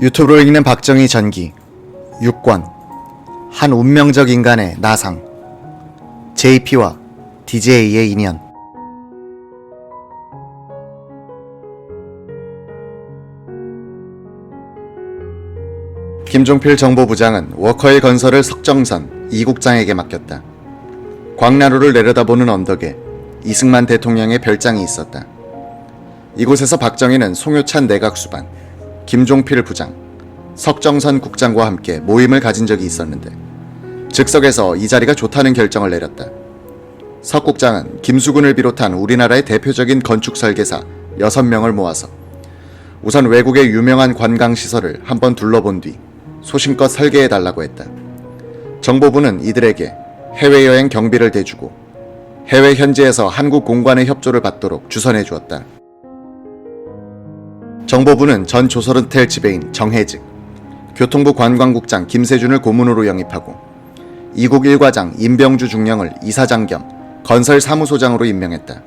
유튜브로 읽는 박정희 전기 6권 한 운명적 인간의 나상 JP와 DJ의 인연. 김종필 정보부장은 워커힐 건설을 석정선 이 국장에게 맡겼다. 광나루를 내려다보는 언덕에 이승만 대통령의 별장이 있었다. 이곳에서 박정희는 송효찬 내각수반, 김종필 부장, 석정선 국장과 함께 모임을 가진 적이 있었는데 즉석에서 이 자리가 좋다는 결정을 내렸다. 석 국장은 김수근을 비롯한 우리나라의 대표적인 건축 설계사 6명을 모아서 우선 외국의 유명한 관광시설을 한번 둘러본 뒤 소신껏 설계해달라고 했다. 정보부는 이들에게 해외여행 경비를 대주고 해외 현지에서 한국 공관의 협조를 받도록 주선해 주었다. 정보부는 전 조선호텔 지배인 정해직, 교통부 관광국장 김세준을 고문으로 영입하고 이국 1과장 임병주 중령을 이사장 겸 건설사무소장으로 임명했다.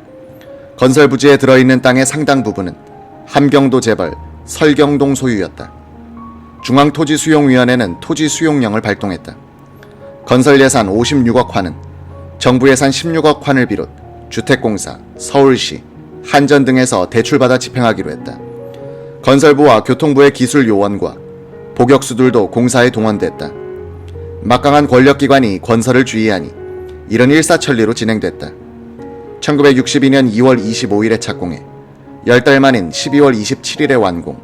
건설 부지에 들어있는 땅의 상당 부분은 함경도 재벌 설경동 소유였다. 중앙토지수용위원회는 토지수용령을 발동했다. 건설 예산 56억 환은 정부 예산 16억 환을 비롯 주택공사, 서울시, 한전 등에서 대출받아 집행하기로 했다. 건설부와 교통부의 기술 요원과 복역수들도 공사에 동원됐다. 막강한 권력기관이 건설을 주의하니 이런 일사천리로 진행됐다. 1962년 2월 25일에 착공해 10달 만인 12월 27일에 완공.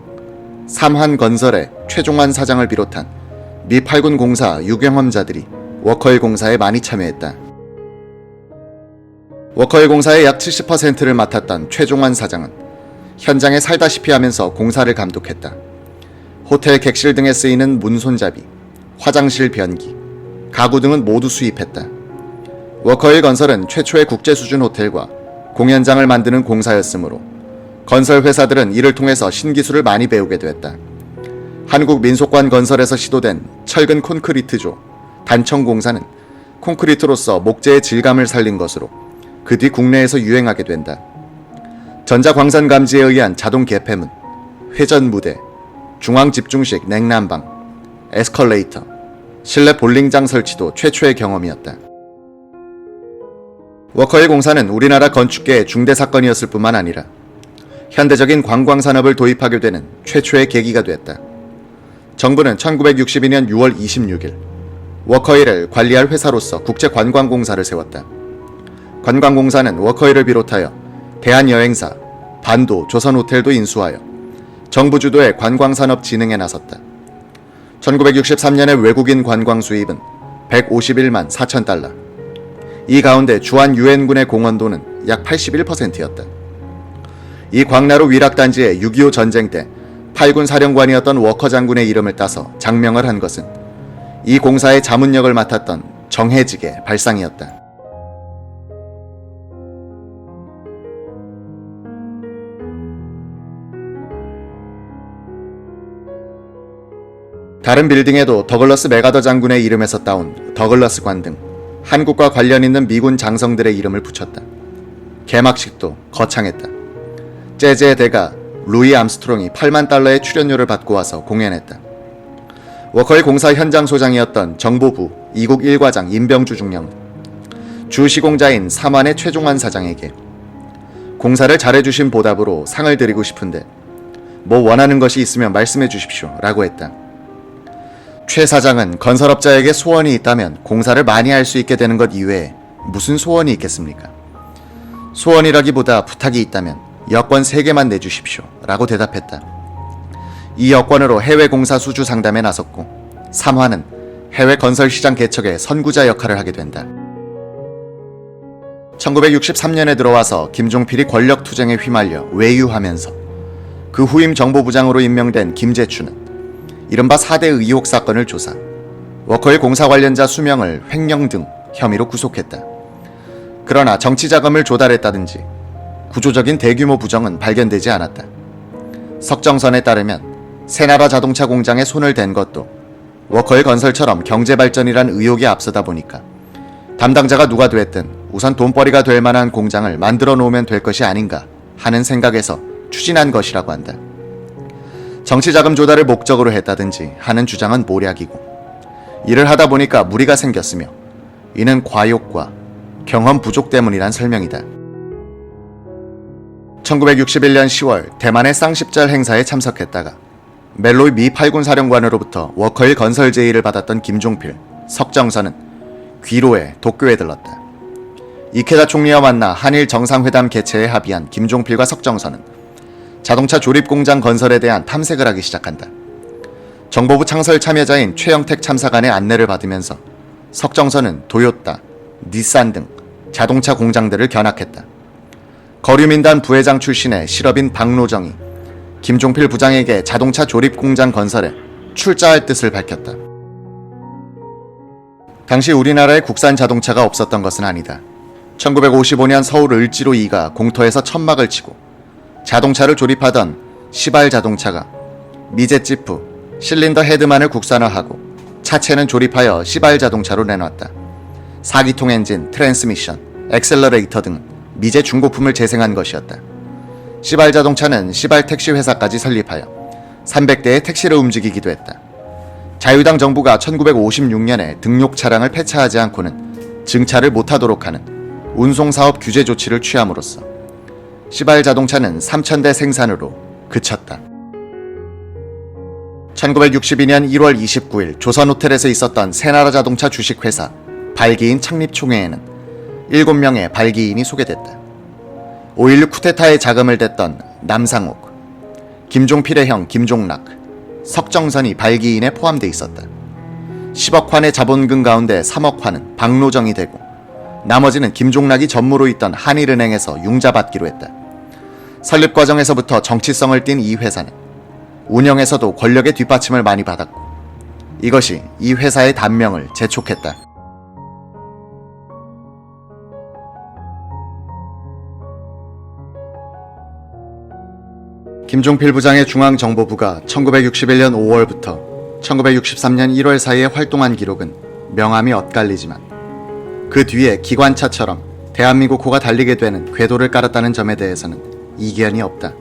삼환건설의 최종환 사장을 비롯한 미 8군 공사 유경험자들이 워커힐 공사에 많이 참여했다. 워커힐 공사의 약 70%를 맡았던 최종환 사장은 현장에 살다시피 하면서 공사를 감독했다. 호텔 객실 등에 쓰이는 문손잡이, 화장실 변기, 가구 등은 모두 수입했다. 워커힐 건설은 최초의 국제수준 호텔과 공연장을 만드는 공사였으므로 건설 회사들은 이를 통해서 신기술을 많이 배우게 됐다. 한국민속관 건설에서 시도된 철근 콘크리트조, 단청공사는 콘크리트로서 목재의 질감을 살린 것으로 그 뒤 국내에서 유행하게 된다. 전자광선 감지에 의한 자동 개폐문, 회전 무대, 중앙 집중식 냉난방, 에스컬레이터, 실내 볼링장 설치도 최초의 경험이었다. 워커힐 공사는 우리나라 건축계의 중대 사건이었을 뿐만 아니라 현대적인 관광산업을 도입하게 되는 최초의 계기가 되었다. 정부는 1962년 6월 26일 워커힐을 관리할 회사로서 국제관광공사를 세웠다. 관광공사는 워커힐을 비롯하여 대한여행사, 반도, 조선호텔도 인수하여 정부 주도의 관광산업 진흥에 나섰다. 1963년의 외국인 관광 수입은 151만 4천 달러. 이 가운데 주한 유엔군의 공헌도는 약 81%였다. 이 광나루 위락단지에 6.25 전쟁 때 8군 사령관이었던 워커 장군의 이름을 따서 장명을 한 것은 이 공사의 자문역을 맡았던 정해직의 발상이었다. 다른 빌딩에도 더글러스 메가더 장군의 이름에서 따온 더글러스관 등 한국과 관련 있는 미군 장성들의 이름을 붙였다. 개막식도 거창했다. 재즈의 대가 루이 암스트롱이 8만 달러의 출연료를 받고 와서 공연했다. 워커힐 공사 현장 소장이었던 정보부 이국 1과장 임병주 중령, 주 시공자인 삼환의 최종환 사장에게 공사를 잘해주신 보답으로 상을 드리고 싶은데 뭐 원하는 것이 있으면 말씀해 주십시오 라고 했다. 최 사장은 건설업자에게 소원이 있다면 공사를 많이 할 수 있게 되는 것 이외에 무슨 소원이 있겠습니까? 소원이라기보다 부탁이 있다면 여권 3개만 내주십시오 라고 대답했다. 이 여권으로 해외 공사 수주 상담에 나섰고 삼환은 해외 건설 시장 개척의 선구자 역할을 하게 된다. 1963년에 들어와서 김종필이 권력 투쟁에 휘말려 외유하면서 그 후임 정보부장으로 임명된 김재춘은 이른바 4대 의혹 사건을 조사, 워커힐 공사 관련자 수명을 횡령 등 혐의로 구속했다. 그러나 정치자금을 조달했다든지 구조적인 대규모 부정은 발견되지 않았다. 석정선에 따르면 새나라 자동차 공장에 손을 댄 것도 워커힐 건설처럼 경제발전이란 의혹이 앞서다 보니까 담당자가 누가 됐든 우선 돈벌이가 될 만한 공장을 만들어 놓으면 될 것이 아닌가 하는 생각에서 추진한 것이라고 한다. 정치자금 조달을 목적으로 했다든지 하는 주장은 모략이고, 일을 하다 보니까 무리가 생겼으며 이는 과욕과 경험 부족 때문이란 설명이다. 1961년 10월 대만의 쌍십절 행사에 참석했다가 멜로이 미 8군 사령관으로부터 워커힐 건설 제의를 받았던 김종필, 석정선은 귀로에 도쿄에 들렀다. 이케다 총리와 만나 한일 정상회담 개최에 합의한 김종필과 석정선은 자동차 조립 공장 건설에 대한 탐색을 하기 시작한다. 정보부 창설 참여자인 최영택 참사관의 안내를 받으면서 석정선은 도요타, 닛산 등 자동차 공장들을 견학했다. 거류민단 부회장 출신의 실업인 박노정이 김종필 부장에게 자동차 조립 공장 건설에 출자할 뜻을 밝혔다. 당시 우리나라에 국산 자동차가 없었던 것은 아니다. 1955년 서울 을지로 2가 공터에서 천막을 치고 자동차를 조립하던 시발 자동차가 미제지프, 실린더 헤드만을 국산화하고 차체는 조립하여 시발 자동차로 내놨다. 4기통 엔진, 트랜스미션, 엑셀러레이터 등 미제 중고품을 재생한 것이었다. 시발 자동차는 시발 택시 회사까지 설립하여 300대의 택시를 움직이기도 했다. 자유당 정부가 1956년에 등록 차량을 폐차하지 않고는 증차를 못하도록 하는 운송사업 규제 조치를 취함으로써 시발 자동차는 3,000대 생산으로 그쳤다. 1962년 1월 29일 조선호텔에서 있었던 새나라 자동차 주식회사 발기인 창립총회에는 7명의 발기인이 소개됐다. 5.16 쿠데타에 자금을 댔던 남상옥, 김종필의 형 김종락, 석정선이 발기인에 포함돼 있었다. 10억 환의 자본금 가운데 3억 환은 박노정이 되고 나머지는 김종락이 전무로 있던 한일은행에서 융자받기로 했다. 설립 과정에서부터 정치성을 띤 이 회사는 운영에서도 권력의 뒷받침을 많이 받았고 이것이 이 회사의 단명을 재촉했다. 김종필 부장의 중앙정보부가 1961년 5월부터 1963년 1월 사이에 활동한 기록은 명암이 엇갈리지만 그 뒤에 기관차처럼 대한민국호가 달리게 되는 궤도를 깔았다는 점에 대해서는 이견이 없다.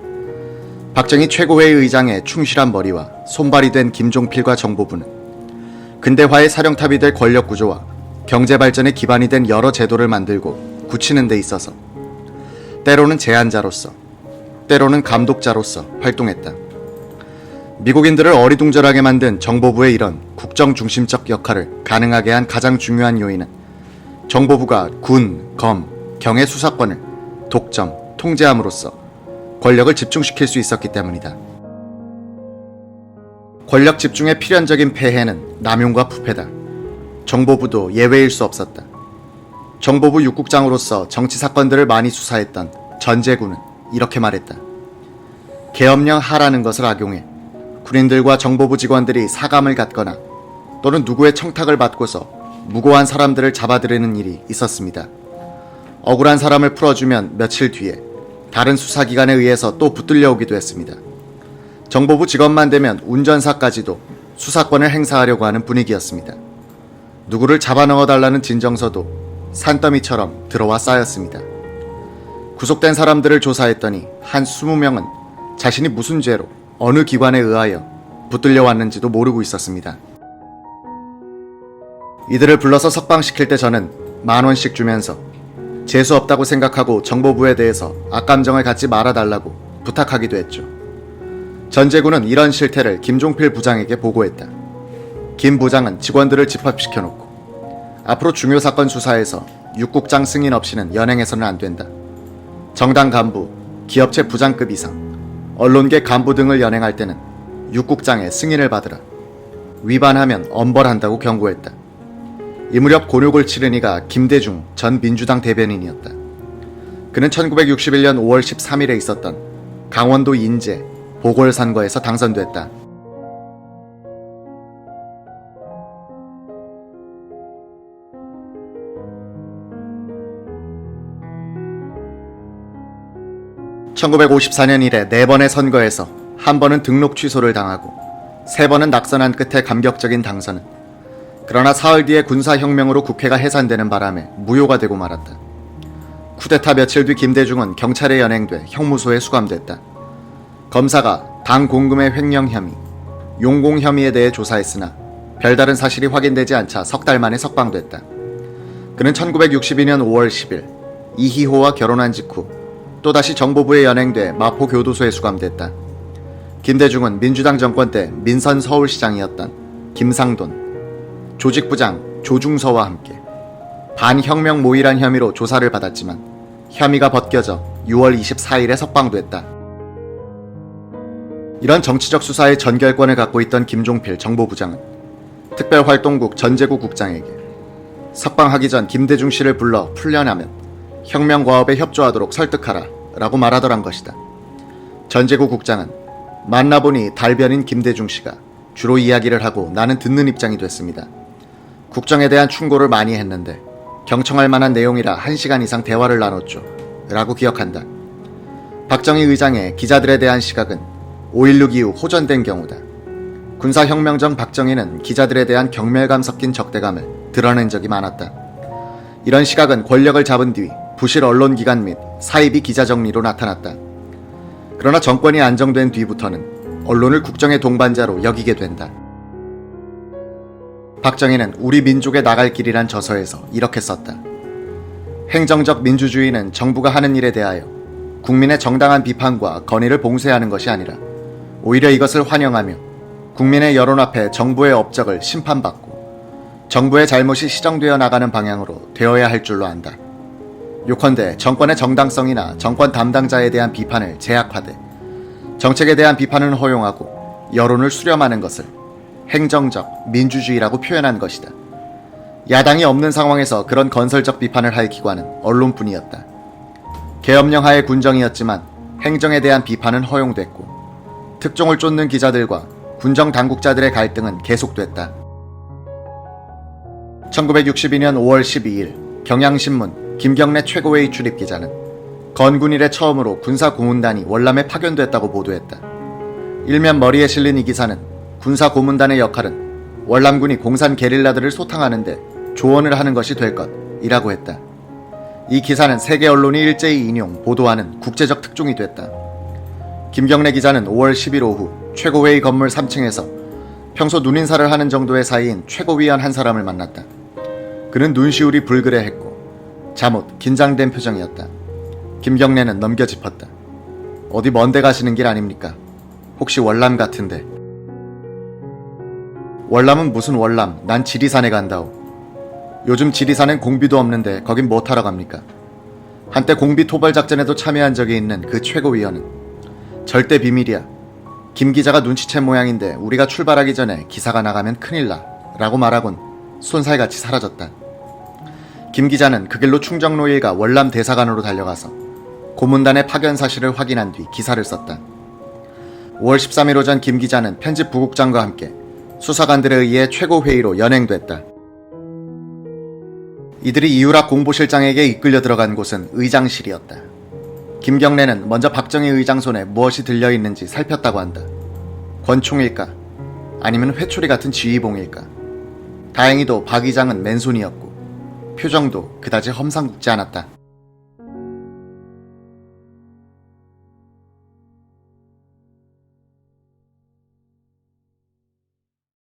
박정희 최고회의 의장의 충실한 머리와 손발이 된 김종필과 정보부는 근대화의 사령탑이 될 권력구조와 경제발전의 기반이 된 여러 제도를 만들고 굳히는 데 있어서 때로는 제안자로서 때로는 감독자로서 활동했다. 미국인들을 어리둥절하게 만든 정보부의 이런 국정중심적 역할을 가능하게 한 가장 중요한 요인은 정보부가 군, 검, 경의 수사권을 독점, 통제함으로써 권력을 집중시킬 수 있었기 때문이다. 권력 집중의 필연적인 폐해는 남용과 부패다. 정보부도 예외일 수 없었다. 정보부 6국장으로서 정치 사건들을 많이 수사했던 전제구는 이렇게 말했다. 계엄령 하라는 것을 악용해 군인들과 정보부 직원들이 사감을 갖거나 또는 누구의 청탁을 받고서 무고한 사람들을 잡아들이는 일이 있었습니다. 억울한 사람을 풀어주면 며칠 뒤에 다른 수사기관에 의해서 또 붙들려 오기도 했습니다. 정보부 직원만 되면 운전사까지도 수사권을 행사하려고 하는 분위기였습니다. 누구를 잡아넣어달라는 진정서도 산더미처럼 들어와 쌓였습니다. 구속된 사람들을 조사했더니 한 20명은 자신이 무슨 죄로 어느 기관에 의하여 붙들려 왔는지도 모르고 있었습니다. 이들을 불러서 석방시킬 때 저는 10,000원씩 주면서 재수 없다고 생각하고 정보부에 대해서 악감정을 갖지 말아달라고 부탁하기도 했죠. 전제구는 이런 실태를 김종필 부장에게 보고했다. 김 부장은 직원들을 집합시켜놓고 앞으로 중요 사건 수사에서 6국장 승인 없이는 연행해서는 안 된다. 정당 간부, 기업체 부장급 이상, 언론계 간부 등을 연행할 때는 6국장의 승인을 받으라. 위반하면 엄벌한다고 경고했다. 이 무렵 곤욕을 치른 이가 김대중 전 민주당 대변인이었다. 그는 1961년 5월 13일에 있었던 강원도 인제 보궐선거에서 당선됐다. (1954년) 이래 4번의 선거에서 한 번은 등록 취소를 당하고 3번은 낙선한 끝에 감격적인 당선은 그러나 사흘 뒤에 군사혁명으로 국회가 해산되는 바람에 무효가 되고 말았다. 쿠데타 며칠 뒤 김대중은 경찰에 연행돼 형무소에 수감됐다. 검사가 당 공금의 횡령 혐의, 용공 혐의에 대해 조사했으나 별다른 사실이 확인되지 않자 석 달 만에 석방됐다. 그는 1962년 5월 10일 이희호와 결혼한 직후 또다시 정보부에 연행돼 마포교도소에 수감됐다. 김대중은 민주당 정권 때 민선 서울시장이었던 김상돈, 조직부장 조중서와 함께 반혁명 모의란 혐의로 조사를 받았지만 혐의가 벗겨져 6월 24일에 석방됐다. 이런 정치적 수사의 전결권을 갖고 있던 김종필 정보부장은 특별활동국 전재구 국장에게 석방하기 전 김대중 씨를 불러 풀려나면 혁명과업에 협조하도록 설득하라 라고 말하더란 것이다. 전재구 국장은 만나보니 달변인 김대중 씨가 주로 이야기를 하고 나는 듣는 입장이 됐습니다. 국정에 대한 충고를 많이 했는데 경청할 만한 내용이라 1시간 이상 대화를 나눴죠 라고 기억한다. 박정희 의장의 기자들에 대한 시각은 5.16 이후 호전된 경우다. 군사혁명 전 박정희는 기자들에 대한 경멸감 섞인 적대감을 드러낸 적이 많았다. 이런 시각은 권력을 잡은 뒤 부실 언론기관 및 사이비 기자정리로 나타났다. 그러나 정권이 안정된 뒤부터는 언론을 국정의 동반자로 여기게 된다. 박정희는 우리 민족에 나갈 길이란 저서에서 이렇게 썼다. 행정적 민주주의는 정부가 하는 일에 대하여 국민의 정당한 비판과 건의를 봉쇄하는 것이 아니라 오히려 이것을 환영하며 국민의 여론 앞에 정부의 업적을 심판받고 정부의 잘못이 시정되어 나가는 방향으로 되어야 할 줄로 안다. 요컨대 정권의 정당성이나 정권 담당자에 대한 비판을 제약화돼 정책에 대한 비판은 허용하고 여론을 수렴하는 것을 행정적 민주주의라고 표현한 것이다. 야당이 없는 상황에서 그런 건설적 비판을 할 기관은 언론뿐이었다. 계엄령 하의 군정이었지만 행정에 대한 비판은 허용됐고 특종을 쫓는 기자들과 군정 당국자들의 갈등은 계속됐다. 1962년 5월 12일 경향신문 김경래 최고회의 출입기자는 건군일에 처음으로 군사고문단이 월남에 파견됐다고 보도했다. 일면 머리에 실린 이 기사는 군사고문단의 역할은 월남군이 공산 게릴라들을 소탕하는데 조언을 하는 것이 될 것이라고 했다. 이 기사는 세계 언론이 일제히 인용, 보도하는 국제적 특종이 됐다. 김경래 기자는 5월 10일 오후 최고회의 건물 3층에서 평소 눈인사를 하는 정도의 사이인 최고위원 한 사람을 만났다. 그는 눈시울이 불그레했고 잠옷 긴장된 표정이었다. 김경래는 넘겨짚었다. 어디 먼데 가시는 길 아닙니까? 혹시 월남 같은데. 월남은 무슨 월남? 난 지리산에 간다오. 요즘 지리산엔 공비도 없는데 거긴 뭐 타러 갑니까? 한때 공비 토벌 작전에도 참여한 적이 있는 그 최고위원은 절대 비밀이야. 김 기자가 눈치챈 모양인데 우리가 출발하기 전에 기사가 나가면 큰일 나 라고 말하곤 손살같이 사라졌다. 김 기자는 그 길로 충정로 일가 월남 대사관으로 달려가서 고문단의 파견 사실을 확인한 뒤 기사를 썼다. 5월 13일 오전 김 기자는 편집 부국장과 함께 수사관들에 의해 최고회의로 연행됐다. 이들이 이유락 공보실장에게 이끌려 들어간 곳은 의장실이었다. 김경래는 먼저 박정희 의장 손에 무엇이 들려있는지 살폈다고 한다. 권총일까? 아니면 회초리 같은 지휘봉일까? 다행히도 박 의장은 맨손이었고 표정도 그다지 험상궂지 않았다.